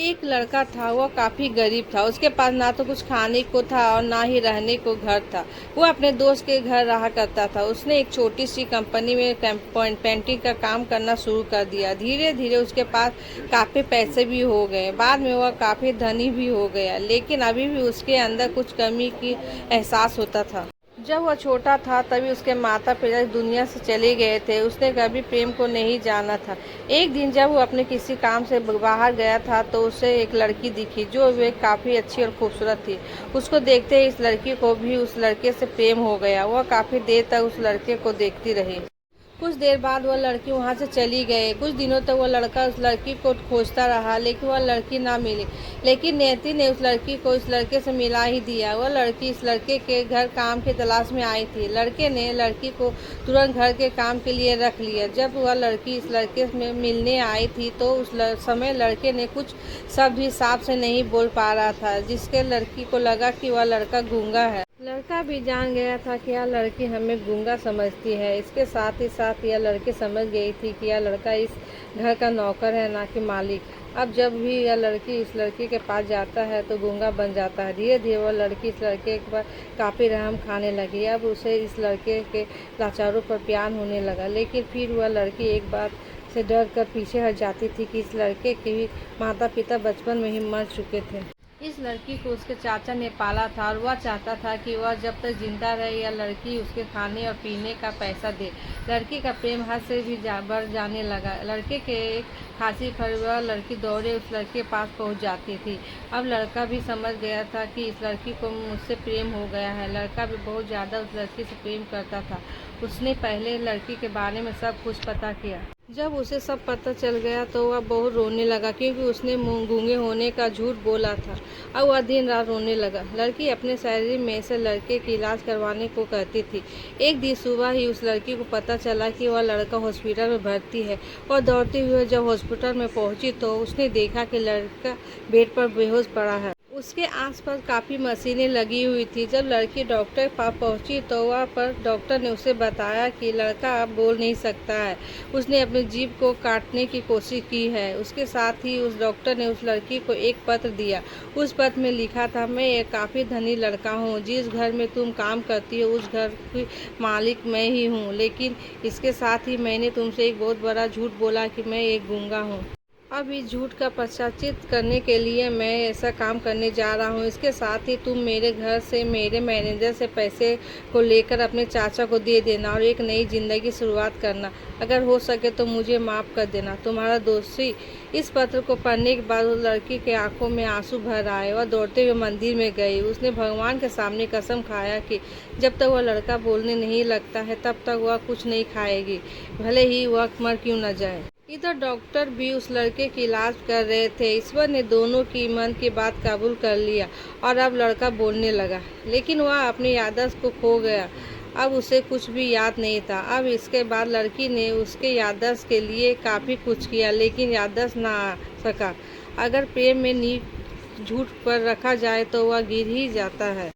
एक लड़का था, वह काफ़ी गरीब था। उसके पास ना तो कुछ खाने को था और ना ही रहने को घर था। वो अपने दोस्त के घर रहा करता था। उसने एक छोटी सी कंपनी में पेंटिंग का काम करना शुरू कर दिया। धीरे धीरे उसके पास काफ़ी पैसे भी हो गए। बाद में वह काफ़ी धनी भी हो गया, लेकिन अभी भी उसके अंदर कुछ कमी की एहसास होता था। जब वह छोटा था तभी उसके माता पिता इस दुनिया से चले गए थे। उसने कभी प्रेम को नहीं जाना था। एक दिन जब वो अपने किसी काम से बाहर गया था तो उसे एक लड़की दिखी जो वे काफ़ी अच्छी और खूबसूरत थी। उसको देखते ही इस लड़की को भी उस लड़के से प्रेम हो गया। वह काफ़ी देर तक उस लड़के को देखती रही। कुछ देर बाद वह लड़की वहाँ से चली गई। कुछ दिनों तक वह लड़का उस लड़की को खोजता रहा, लेकिन वह लड़की ना मिली। लेकिन नियति ने उस लड़की को इस लड़के से मिला ही दिया। वह लड़की इस लड़के के घर काम की तलाश में आई थी। लड़के ने लड़की को तुरंत घर के काम के लिए रख लिया। जब वह लड़की इस लड़के से मिलने आई थी तो उस समय लड़के ने कुछ शब्द भी साफ से नहीं बोल पा रहा था, जिसके लड़की को लगा कि वह लड़का गूंगा है। लड़का भी जान गया था कि यह लड़की हमें गूंगा समझती है। इसके साथ ही साथ यह लड़की समझ गई थी कि यह लड़का इस घर का नौकर है, ना कि मालिक। अब जब भी यह लड़की इस लड़की के पास जाता है तो गूंगा बन जाता है। धीरे धीरे वह लड़की इस लड़के पर काफ़ी रहम खाने लगी। अब उसे इस लड़के के लाचारों पर प्यार होने लगा। लेकिन फिर वह लड़की एक बात से डर कर पीछे हट जाती थी कि इस लड़के के भी माता पिता बचपन में ही मर चुके थे। इस लड़की को उसके चाचा ने पाला था और वह चाहता था कि वह जब तक जिंदा रहे यह लड़की उसके खाने और पीने का पैसा दे। लड़की का प्रेम हद से भी बढ़ जाने लगा। लड़के के खांसी पर वह लड़की दौड़े उस लड़के के पास पहुंच जाती थी। अब लड़का भी समझ गया था कि इस लड़की को मुझसे प्रेम हो गया है। लड़का भी बहुत ज़्यादा उस लड़की से प्रेम करता था। उसने पहले लड़की के बारे में सब कुछ पता किया। जब उसे सब पता चल गया तो वह बहुत रोने लगा, क्योंकि उसने गूंगे होने का झूठ बोला था। अब वह दिन रात रोने लगा। लड़की अपने सैलरी में से लड़के की इलाज करवाने को कहती थी। एक दिन सुबह ही उस लड़की को पता चला कि वह लड़का हॉस्पिटल में भर्ती है। वह दौड़ते हुए जब हॉस्पिटल में पहुंची तो उसने देखा कि लड़का बेड पर बेहोश पड़ा है। उसके आसपास काफ़ी मशीनें लगी हुई थी। जब लड़की डॉक्टर के पास पहुंची तो वहाँ पर डॉक्टर ने उसे बताया कि लड़का अब बोल नहीं सकता है। उसने अपनी जीभ को काटने की कोशिश की है। उसके साथ ही उस डॉक्टर ने उस लड़की को एक पत्र दिया। उस पत्र में लिखा था, मैं एक काफ़ी धनी लड़का हूँ। जिस घर में तुम काम करती हो उस घर की मालिक मैं ही हूँ। लेकिन इसके साथ ही मैंने तुमसे एक बहुत बड़ा झूठ बोला कि मैं एक गूंगा हूँ। अब इस झूठ का पश्चाताप करने के लिए मैं ऐसा काम करने जा रहा हूँ। इसके साथ ही तुम मेरे घर से मेरे मैनेजर से पैसे को लेकर अपने चाचा को दे देना और एक नई ज़िंदगी शुरुआत करना। अगर हो सके तो मुझे माफ़ कर देना। तुम्हारा दोषी। इस पत्र को पढ़ने के बाद उस लड़की के आंखों में आंसू भर आए। वह दौड़ते हुए मंदिर में गई। उसने भगवान के सामने कसम खाया कि जब तक वह लड़का बोलने नहीं लगता है तब तक वह कुछ नहीं खाएगी, भले ही वह मर क्यों न जाए। इधर डॉक्टर भी उस लड़के की इलाज कर रहे थे। ईश्वर ने दोनों की मन की बात काबूल कर लिया और अब लड़का बोलने लगा, लेकिन वह अपनी याददाश्त को खो गया। अब उसे कुछ भी याद नहीं था। अब इसके बाद लड़की ने उसके याददाश्त के लिए काफ़ी कुछ किया, लेकिन याददाश्त ना आ सका। अगर प्रेम में नींव झूठ पर रखा जाए तो वह गिर ही जाता है।